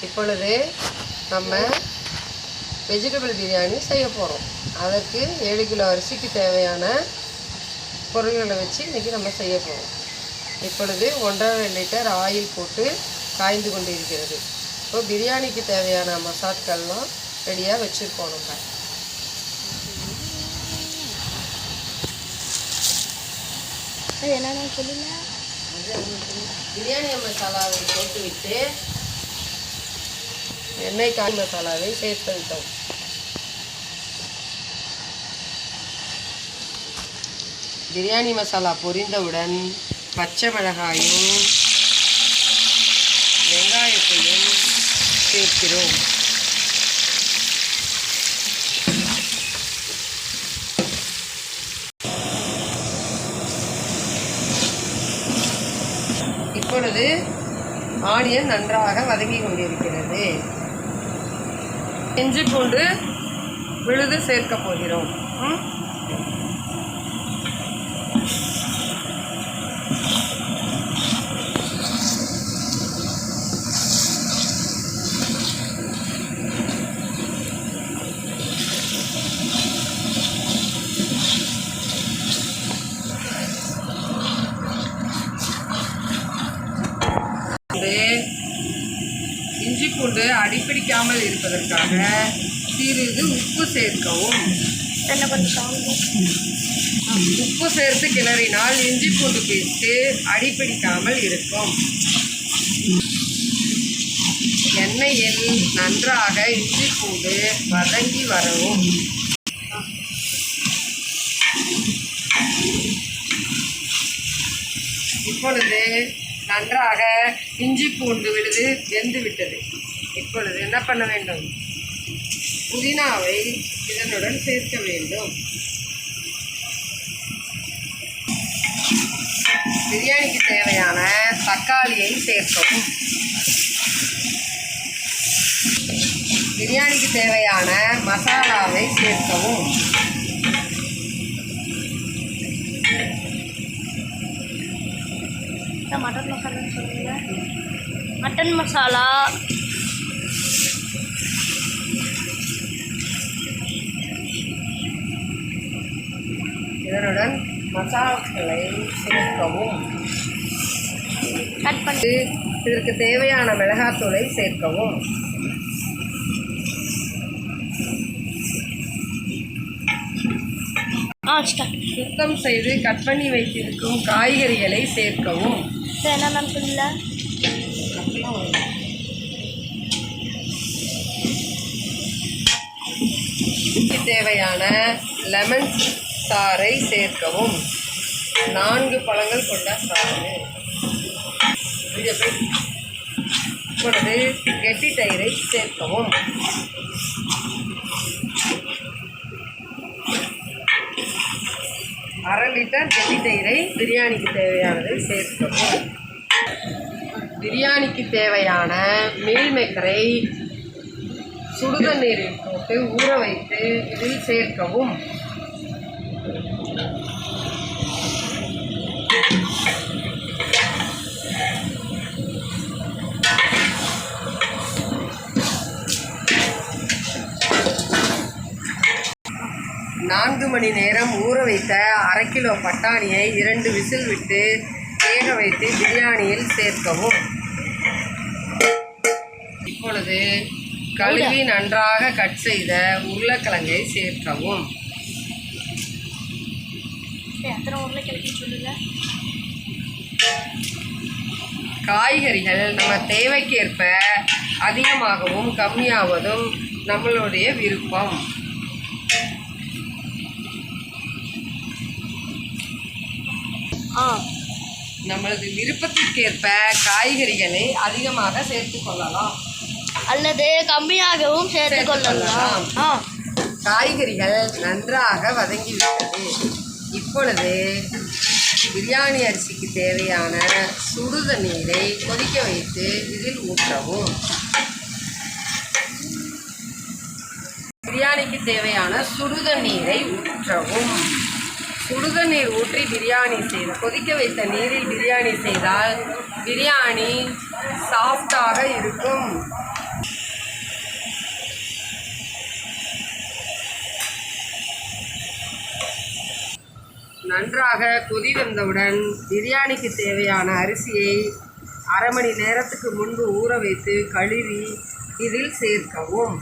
இப்பொழுது நம்ம வெஜிடபிள் பிரியாணி செய்ய போகிறோம். அதற்கு 7 கிலோ அரிசிக்கு தேவையான பொருள்களை வச்சு இன்றைக்கி நம்ம செய்ய போகிறோம். இப்பொழுது 1.5 லிட்டர் ஆயில் போட்டு காய்ந்து கொண்டு இருக்கிறது. இப்போ பிரியாணிக்கு தேவையான மசாலாக்கள்லாம் ரெடியாக வச்சுருக்கோம். நம்ம என்னென்னு சொல்லுங்க. பிரியாணி மசாலாவை போட்டுவிட்டு எண்ணெய் காய் மசாலாவை சேர்த்து விட்டோம். பிரியாணி மசாலா பொரிந்தவுடன் பச்சை மிளகாயும் வெங்காயத்தையும் சேர்க்கிறோம். இப்பொழுது ஆனியன் நன்றாக வதங்கி கொண்டிருக்கிறது. இஞ்சி பூண்டு விழுது சேர்க்க போகிறோம். இஞ்சி பூண்டு அடிப்பிடிக்காமல் இருப்பதற்காக சிறிது உப்பு சேர்க்கவும். உப்பு சேர்த்து கிளறினால் இஞ்சி பூண்டு பேஸ்ட்டு அடிப்பிடிக்காமல் இருக்கும். எண்ணெயில் நன்றாக இஞ்சி பூண்டு வதங்கி வரவும். இப்பொழுது நன்றாக இஞ்சி பூண்டு விழுது வெந்து விட்டது. இப்பொழுது என்ன பண்ண வேண்டும்? புதினாவை இதனுடன் சேர்க்க வேண்டும். பிரியாணிக்கு தேவையான தக்காளியை சேர்க்கவும். பிரியாணிக்கு தேவையான மசாலாவை சேர்க்கவும். மட்டன் மசாலா சொல்லுங்க. மட்டன் மசாலா, இதனுடன் மசாலாக்களை சேர்க்கவும். கட் பண்ணி இதற்கு தேவையான மிளகாத்தூளை சேர்க்கவும். சுத்தம் செய்து கட் பண்ணி வைத்திருக்கும் காய்கறிகளை சேர்க்கவும். என்னென்னு சொல்லல. தேவையான லெமன் சாறை சேர்க்கவும். 4 பழங்கள் கொண்ட சாறு. இப்பொழுது கெட்டி தயிரை சேர்க்கவும். அரை லிட்டர் கெட்டி தயிரை பிரியாணிக்கு தேவையானதை சேர்க்கவும். பிரியாணிக்கு தேவையான மீல் மேக்கரை சுடுதண்ணீரில் போட்டு ஊற வைத்து இதில் சேர்க்கவும். நான்கு மணி நேரம் ஊற வைத்த 1/2 கிலோ பட்டாணியை 2 விசில் விட்டு வேக வைத்து பிரியாணியில் சேர்க்கவும். இப்பொழுது கழுவி நன்றாக கட் செய்த உருளைக்கிழங்கை சேர்க்கவும். காய்கறிகள் நம்ம தேவைக்கேற்ப அதிகமாகவும் கம்மியாவதும் நம்மளுடைய விருப்பம். நம்மளது விருப்பத்திற்கேற்ப காய்கறிகளை அதிகமாக சேர்த்துக் கொள்ளலாம் அல்லது கம்மியாகவும் சேர்த்துக் கொள்ளலாம். காய்கறிகள் நன்றாக வதங்கிவிட்டது. இப்பொழுது பிரியாணி அரிசிக்கு தேவையான சுடு தண்ணீரை கொதிக்க வைத்து இதில் ஊற்றவும். பிரியாணிக்கு தேவையான சுடு தண்ணீரை ஊற்றவும். சுடுதண்ணீர் ஊற்றி பிரியாணி செய்து கொதிக்க வைத்த நீரில் பிரியாணி செய்தால் பிரியாணி சாஃப்டாக இருக்கும். நன்றாக கொதி வந்தவுடன் பிரியாணிக்கு தேவையான அரிசியை அரை மணி நேரத்துக்கு முன்பு ஊற வைத்து கழுவி இதில் சேர்க்கவும்.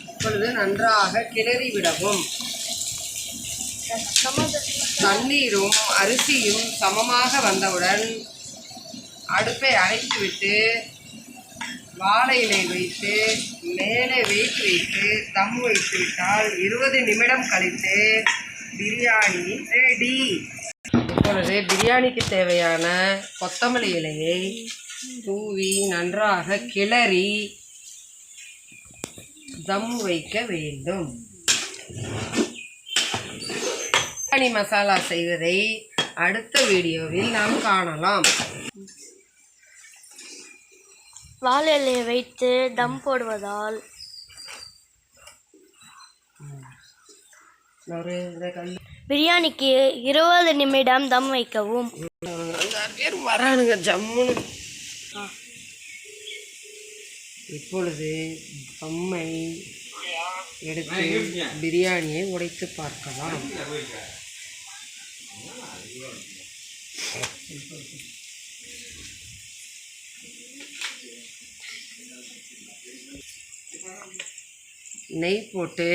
இப்பொழுது நன்றாக கிளறி விடவும். தண்ணீரும் அரிசியும் சமமாக வந்தவுடன் அடுப்பை அணைத்துவிட்டு வாழை இலை வைத்து மேலே வெயிட் வைத்து தம் வைத்து விட்டால் 20 நிமிடம் கழித்து பிரியாணி ரெடி. இப்பொழுது பிரியாணிக்கு தேவையான கொத்தமல்லி இலையை தூவி நன்றாக கிளறி தம் வைக்க வேண்டும். பிரியாணி மசாலா செய்வதை அடுத்த வீடியோவில் நாம் காணலாம். வாழை இலையை வைத்து தம் போடுவதால் பிரியாணிக்கு 20 நிமிடம் தம் வைக்கவும். பேர் வரானுங்க ஜம்முன்னு. இப்பொழுது தம்மை எடுத்து பிரியாணியை உடைத்து பார்க்கலாம். நெய் போட்டு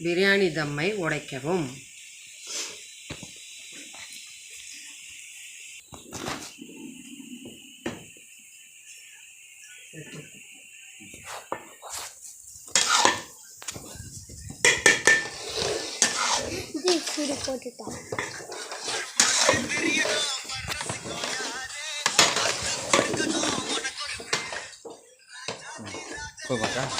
பிரியாணி தம்மை உடைக்கவும். போட்டுட்டான்.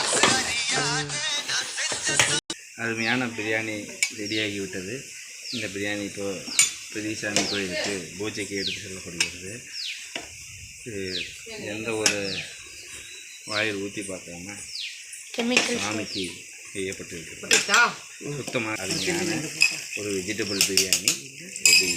அருமையான பிரியாணி ரெடியாகிவிட்டது. இந்த பிரியாணி இப்போது பெரியசாமி கோயிலுக்கு பூஜைக்கு எடுத்து செல்லப்படுகிறது. எந்த ஒரு வாயில் ஊற்றி பார்க்காம சாமிக்கு செய்யப்பட்டிருக்கிறது. சுத்தமாக அருமையான ஒரு வெஜிடபிள் பிரியாணி ரெடி.